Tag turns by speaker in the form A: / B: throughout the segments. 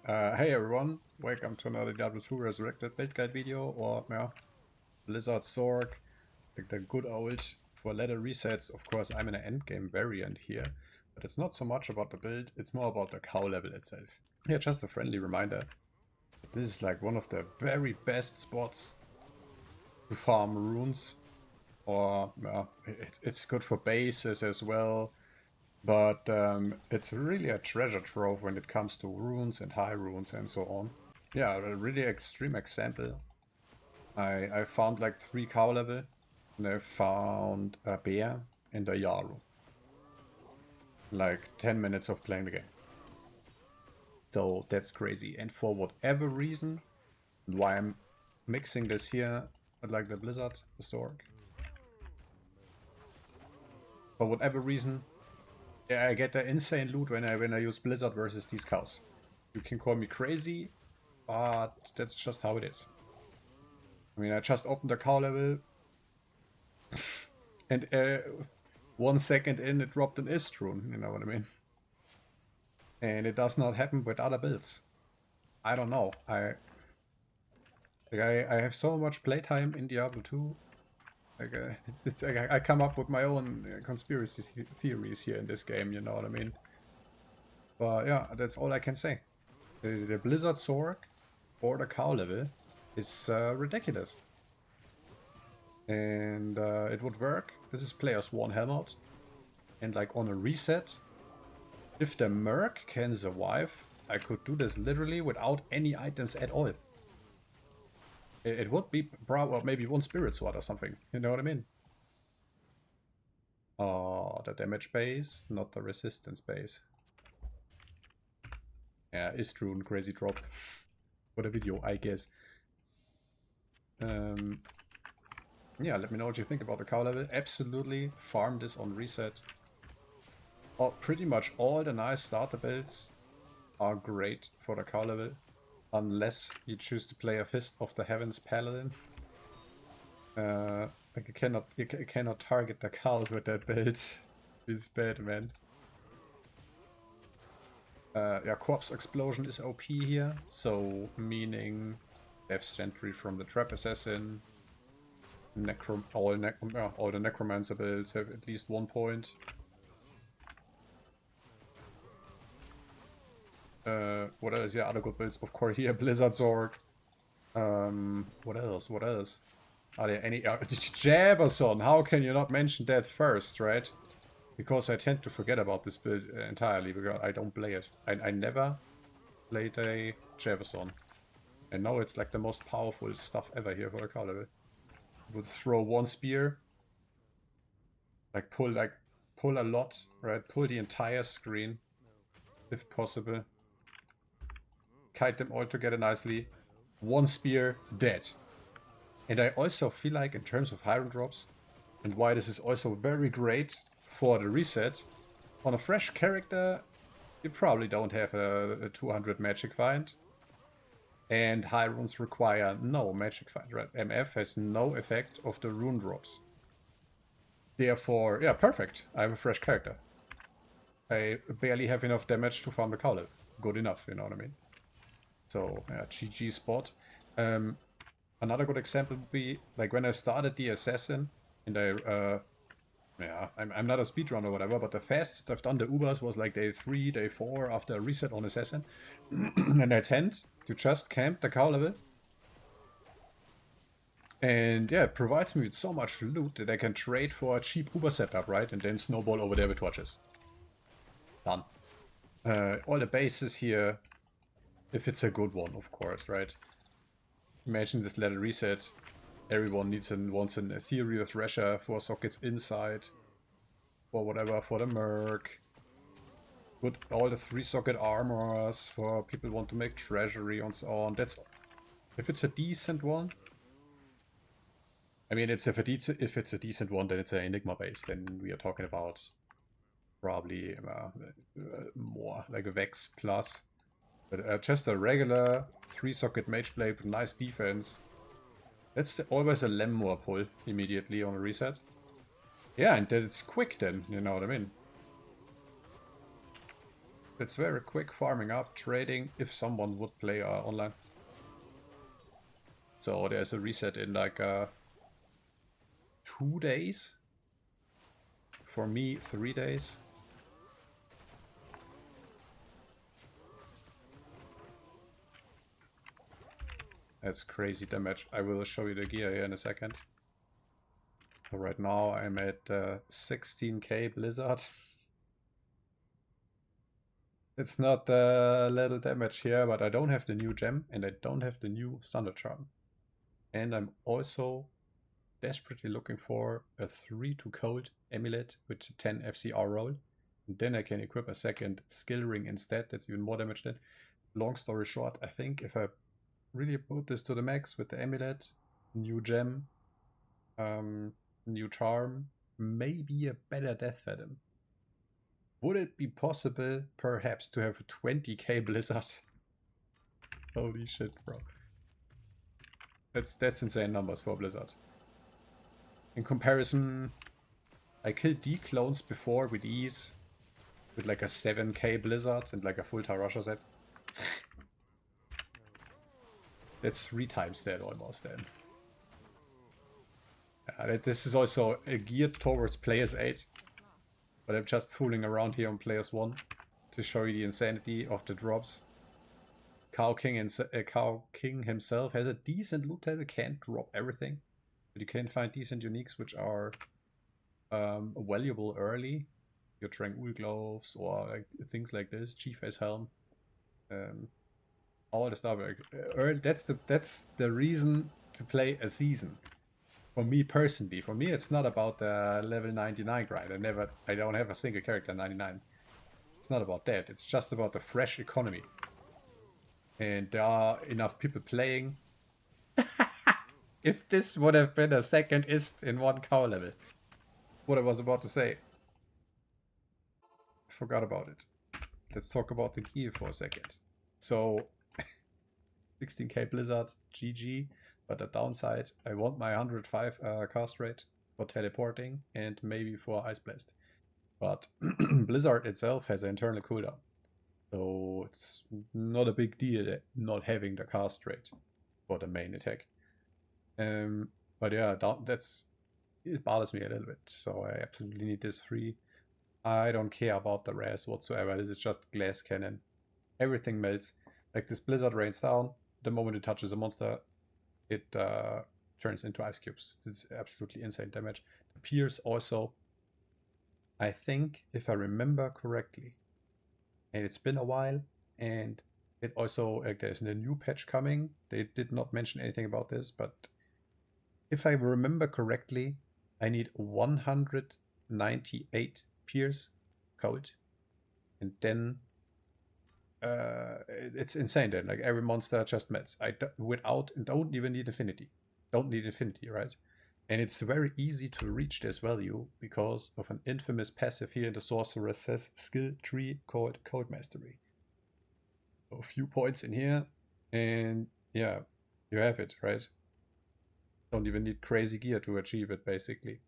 A: Hey everyone, welcome to another Diablo 2 Resurrected build guide video, or yeah, Blizzard Sorc, like the good old for ladder resets. Of course, I'm in an endgame variant here, but it's not so much about the build, it's more about the cow level itself. Yeah, just a friendly reminder, this is like one of the very best spots to farm runes, or it's good for bases as well. But it's really a treasure trove when it comes to runes and high runes and so on. Yeah, a really extreme example. I found like 3 cow level, and I found a bear and a Yaru. Like 10 minutes of playing the game. So that's crazy. And for whatever reason, and why I'm mixing this here, like the Blizzard, the Sorc. For whatever reason, yeah, I get the insane loot when I use Blizzard versus these cows. You can call me crazy, but that's just how it is. I mean, I just opened the cow level, and 1 second in, it dropped an Istrun, you know what I mean? And it does not happen with other builds. I don't know. I have so much playtime in Diablo 2. Like, I come up with my own conspiracy theories here in this game, you know what I mean? But yeah, that's all I can say. The Blizzard Sorc or the cow level is ridiculous. And it would work. This is players 1 Helmut. And like on a reset, if the Merc can survive, I could do this literally without any items at all. It would be well, maybe 1 Spirit Sword or something, you know what I mean? Oh, the damage base, not the resistance base. Yeah, Istrun, crazy drop. For the video, I guess. Yeah, let me know what you think about the cow level. Absolutely farm this on reset. Oh, pretty much all the nice starter builds are great for the cow level. Unless you choose to play a Fist of the Heavens Paladin. Like you cannot target the cows with that build. It's bad, man. Yeah, Corpse Explosion is OP here, so meaning Death Sentry from the Trap Assassin. All the Necromancer builds have at least 1 point. What else? Yeah, other good builds, of course. Here, Blizzard Zorg. What else? What else? Are there any... Jabberson! How can you not mention that first, right? Because I tend to forget about this build entirely, because I don't play it. I never played a Jabberson. And now it's like the most powerful stuff ever here for the cow level. Would throw 1 spear. Like pull a lot, right? Pull the entire screen, if possible. Kite them all together nicely. 1 spear, dead. And I also feel like in terms of Hiron drops, and why this is also very great for the reset, on a fresh character, you probably don't have a 200 magic find. And high runes require no magic find, right? MF has no effect of the rune drops. Therefore, yeah, perfect. I have a fresh character. I barely have enough damage to farm the cow level. Good enough, you know what I mean? So, yeah, GG spot. Another good example would be, like, when I started the Assassin, and yeah, I'm not a speedrunner or whatever, but the fastest I've done the Ubers was like day 3, day 4 after a reset on Assassin. And I tend to just camp the cow level. And yeah, it provides me with so much loot that I can trade for a cheap Uber setup, right? And then snowball over there with torches. Done. All the bases here, if it's a good one, of course, right? Imagine this ladder reset. Everyone wants an ethereal thresher for sockets inside. For whatever, for the Merc. Put all the 3-socket armors for people who want to make treasury and so on. That's if it's a decent one. I mean, if it's a decent one, then it's an Enigma base. Then we are talking about probably more like a Vex plus. But just a regular 3-socket mage blade with nice defense. That's always a Lemur pull immediately on a reset. Yeah, and that it's quick then, you know what I mean? It's very quick farming up, trading, if someone would play online. So there's a reset in like 2 days. For me, 3 days. That's crazy damage. I will show you the gear here in a second. So right now I'm at 16k Blizzard. It's not little damage here, but I don't have the new gem and I don't have the new Thunder Charm. And I'm also desperately looking for a 3-2 cold amulet with 10 FCR roll. And then I can equip a second skill ring instead. That's even more damage then. Long story short, I think if I really put this to the max with the amulet, new gem, new charm, maybe a better death fathom. Would it be possible, perhaps, to have a 20k Blizzard? Holy shit, bro. That's insane numbers for Blizzard. In comparison, I killed D-clones before with ease, with like a 7k Blizzard and like a full Tarasha set. That's 3 times that almost then. This is also geared towards players 8. But I'm just fooling around here on players 1 to show you the insanity of the drops. Cow King himself has a decent loot table, can't drop everything. But you can find decent uniques which are valuable early. Your Tranquil Gloves or like things like this, Chief Ace Helm. All the stuff. That's the reason to play a season. For me personally, it's not about the level 99 grind. I don't have a single character 99. It's not about that. It's just about the fresh economy. And there are enough people playing. If this would have been a second ist in 1 cow level. What I was about to say. Forgot about it. Let's talk about the gear for a second. So, 16k Blizzard, GG. But the downside, I want my 105 cast rate for teleporting and maybe for Ice Blast. But Blizzard itself has an internal cooldown. So it's not a big deal not having the cast rate for the main attack. But yeah, it bothers me a little bit. So I absolutely need this free. I don't care about the res whatsoever. This is just glass cannon. Everything melts. Like this Blizzard rains down. The moment it touches a monster, it turns into ice cubes. It's absolutely insane damage. The Pierce also, I think, if I remember correctly, and it's been a while, and it also, like, there's a new patch coming. They did not mention anything about this, but if I remember correctly, I need 198 Pierce cold, and then it's insane then. Like, every monster just melts. Don't even need affinity. Don't need affinity, right? And it's very easy to reach this value because of an infamous passive here in the Sorceress skill tree called Cold Mastery. So a few points in here, and yeah, you have it, right? Don't even need crazy gear to achieve it, basically.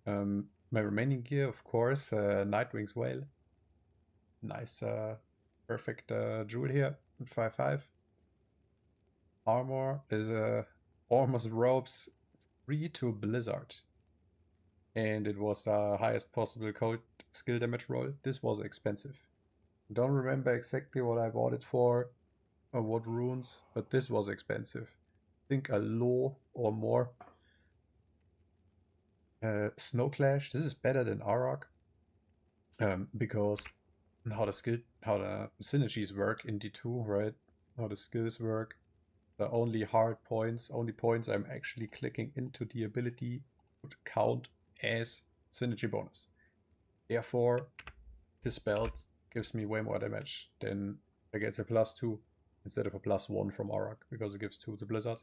A: My remaining gear, of course, Nightwing's Whale. Nice, perfect jewel here, 5/5. Armor is almost robes 3 to Blizzard. And it was the highest possible cold skill damage roll. This was expensive. Don't remember exactly what I bought it for or what runes, but this was expensive. I think a low or more. Snow Clash. This is better than Arok. Because how the synergies work in D2, right? How the skills work. The only points I'm actually clicking into the ability would count as synergy bonus. Therefore, this belt gives me way more damage than I get a +2 instead of a +1 from Auroch, because it gives 2 to Blizzard.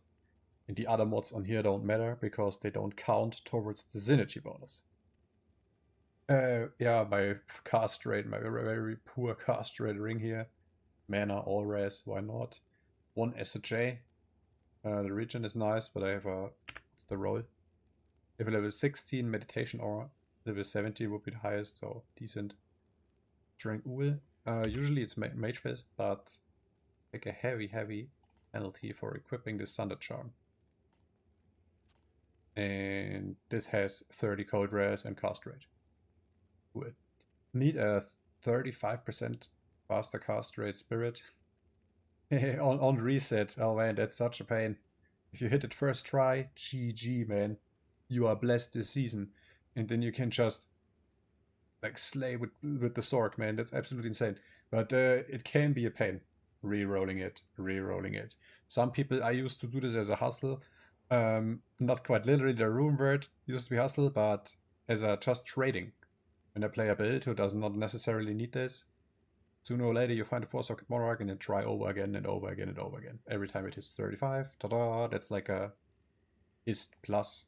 A: And the other mods on here don't matter because they don't count towards the synergy bonus. Yeah, my cast rate, my very poor cast rate ring here. Mana, all res, why not? 1 SJ. The region is nice, but I have what's the roll? I have a level 16 meditation aura. Level 70 would be the highest, so decent. Tranquil. Usually it's Mage Fist, but like a heavy penalty for equipping this Thunder Charm. And this has 30 code rares and cast rate. Would need a 35% faster cast rate spirit on reset. Oh man, that's such a pain. If you hit it first try, GG man. You are blessed this season. And then you can just like slay with the Sorc, man. That's absolutely insane. But it can be a pain. Re-rolling it. Some people, I used to do this as a hustle. Not quite literally, the room word used to be hustle, but as a just trading. When I play a build who does not necessarily need this, sooner or later you find a 4-socket Monarch and then try over again and over again and over again. Every time it hits 35, ta-da, that's like a ist plus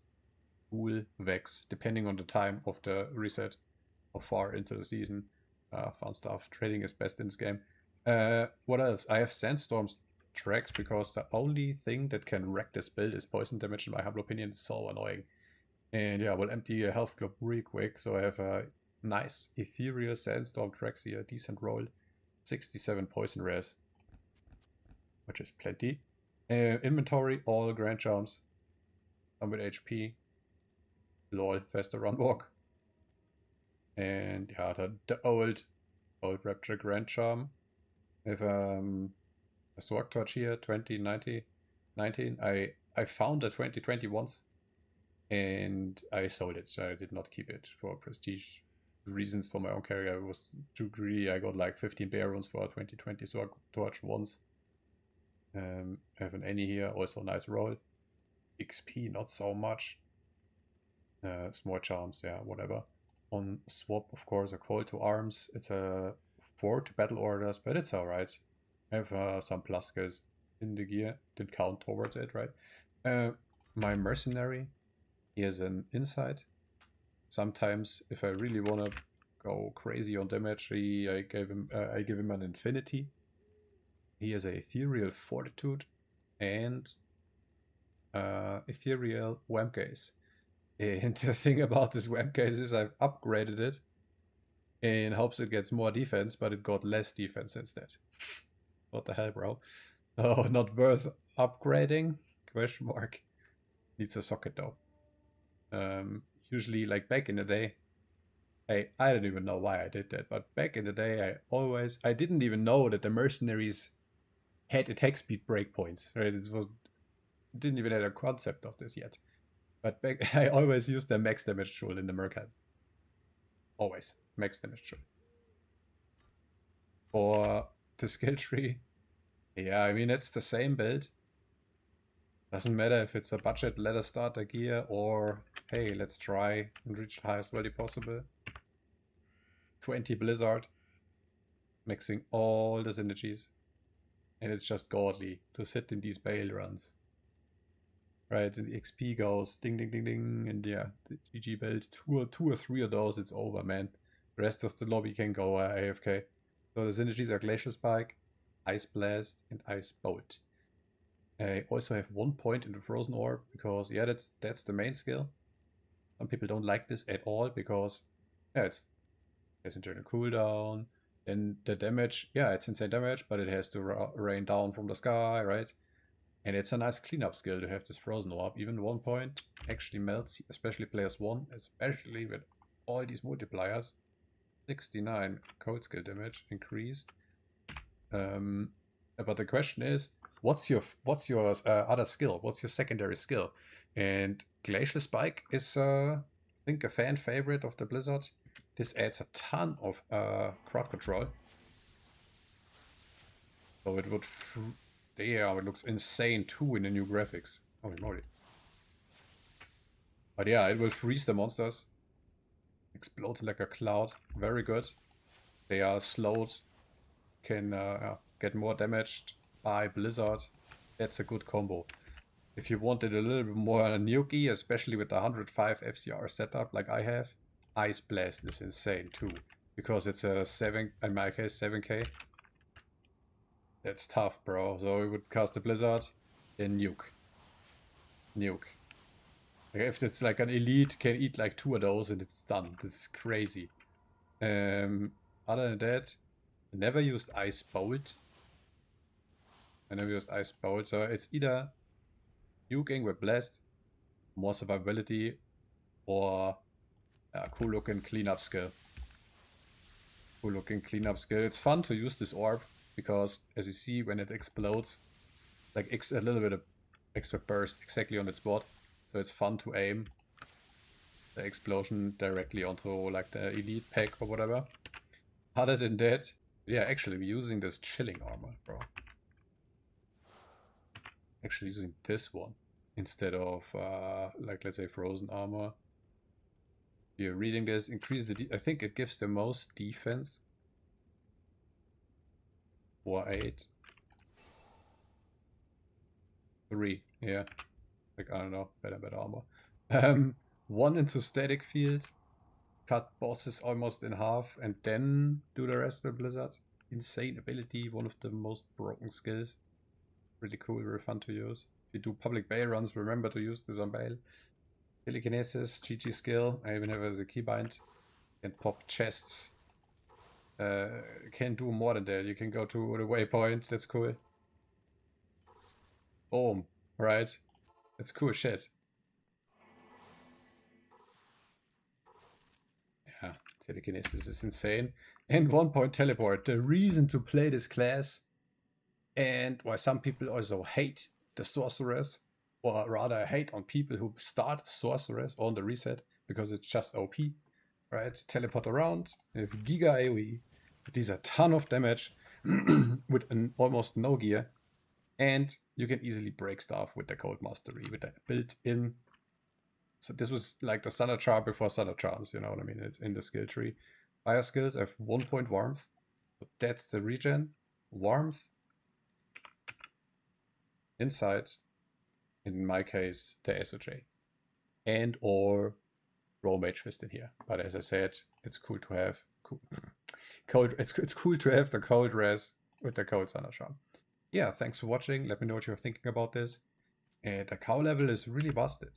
A: cool vex, depending on the time of the reset, how far into the season. Fun stuff. Trading is best in this game. What else? I have Sandstorms tracks because the only thing that can wreck this build is poison damage, in my humble opinion. It's so annoying. And yeah, we'll empty a health club real quick. So I have a nice ethereal Sandstorm tracks here, decent roll. 67 poison rares, which is plenty. Inventory, all grand charms. Some with HP. Lol, faster run walk. And yeah, the old Rapture Grand Charm. With a Sorc Torch here, 2019. I found a 2020 once and I sold it. So I did not keep it for prestige reasons for my own character. I was too greedy. I got like 15 bear runes for a 2020 Sorc Torch once. I have an Any here, also nice roll. XP, not so much. Small charms, yeah, whatever. On swap, of course, a call to arms. It's a 4 to battle orders, but it's alright. I have some plus skills in the gear. Did count towards it, right? My mercenary, he has an insight. Sometimes, if I really want to go crazy on damage, I give him an infinity. He has a ethereal fortitude and ethereal wham case. And the thing about this wham case is I've upgraded it in hopes it gets more defense, but it got less defense instead. What the hell, bro? Oh, not worth upgrading? Question mark. Needs a socket though. Usually, like back in the day, I don't even know why I did that, but back in the day, I didn't even know that the mercenaries had attack speed breakpoints. Right? Didn't even have a concept of this yet. But back, I always used the max damage tool in the Mercat. Always. Max damage tool. For the skill tree, yeah, I mean, it's the same build. Doesn't matter if it's a budget ladder starter gear or, hey, let's try and reach the highest value possible. 20 Blizzard. Mixing all the synergies. And it's just godly to sit in these bail runs. Right, and the XP goes ding ding ding ding, and yeah, the GG build, two or three of those, it's over, man. The rest of the lobby can go AFK. So the synergies are Glacial Spike, Ice Blast, and Ice Bolt. I also have 1 point in the Frozen Orb because yeah, that's the main skill. Some people don't like this at all because yeah, it's internal cooldown. Then the damage, yeah, it's insane damage, but it has to rain down from the sky, right? And it's a nice cleanup skill to have this Frozen Orb. Even 1 point actually melts, especially players 1, especially with all these multipliers. 69 code skill damage increased. But the question is, what's your other skill? What's your secondary skill? And Glacial Spike is, I think, a fan favorite of the Blizzard. This adds a ton of crowd control. So it would... Damn, it looks insane too in the new graphics. Holy moly. But yeah, it will freeze the monsters. Explodes like a cloud. Very good. They are slowed. Can get more damaged by Blizzard. That's a good combo. If you wanted a little bit more nukey, especially with the 105 FCR setup like I have, Ice Blast is insane too. Because it's a 7, in my case, 7k. That's tough, bro. So we would cast the Blizzard, then nuke. Nuke. Like if it's like an elite, can eat like 2 of those and it's done. This is crazy. Other than that, I never used Ice Bolt. So it's either nuking with Blast, more survivability, or cool looking cleanup skill. It's fun to use this orb because, as you see, when it explodes, like a little bit of extra burst exactly on its spot. So it's fun to aim the explosion directly onto like the elite pack or whatever. Other than that, yeah, actually we're using this chilling armor, bro. Actually using this one instead of like, let's say, frozen armor. You're reading this, increase the I think it gives the most defense. 4-8. 3, yeah. Like, I don't know, better armor. 1 into static field, cut bosses almost in half, and then do the rest with Blizzard. Insane ability, one of the most broken skills. Really cool, very fun to use. If you do public bail runs, remember to use this on bail. Telekinesis, GG skill, I even have it as a keybind. Can pop chests. Can do more than that. You can go to the waypoint, that's cool. Boom, right? That's cool shit. Yeah, telekinesis is insane. And 1-point teleport. The reason to play this class, and why some people also hate the Sorceress, or rather hate on people who start Sorceress on the reset, because it's just OP, right? Teleport around, have Giga AoE, it deals a ton of damage with an almost no gear, and you can easily break stuff with the Cold Mastery, with the built-in. So this was like the Thunder Charm before Thunder Charms, you know what I mean? It's in the skill tree. Fire skills have 1-point warmth. So that's the regen. Warmth. Insight. In my case, the SOJ. And or Roll Mage Fist in here. But as I said, it's cool to have it's cool to have the cold res with the cold Thunder Charm. Yeah, thanks for watching. Let me know what you're thinking about this. And the cow level is really busted.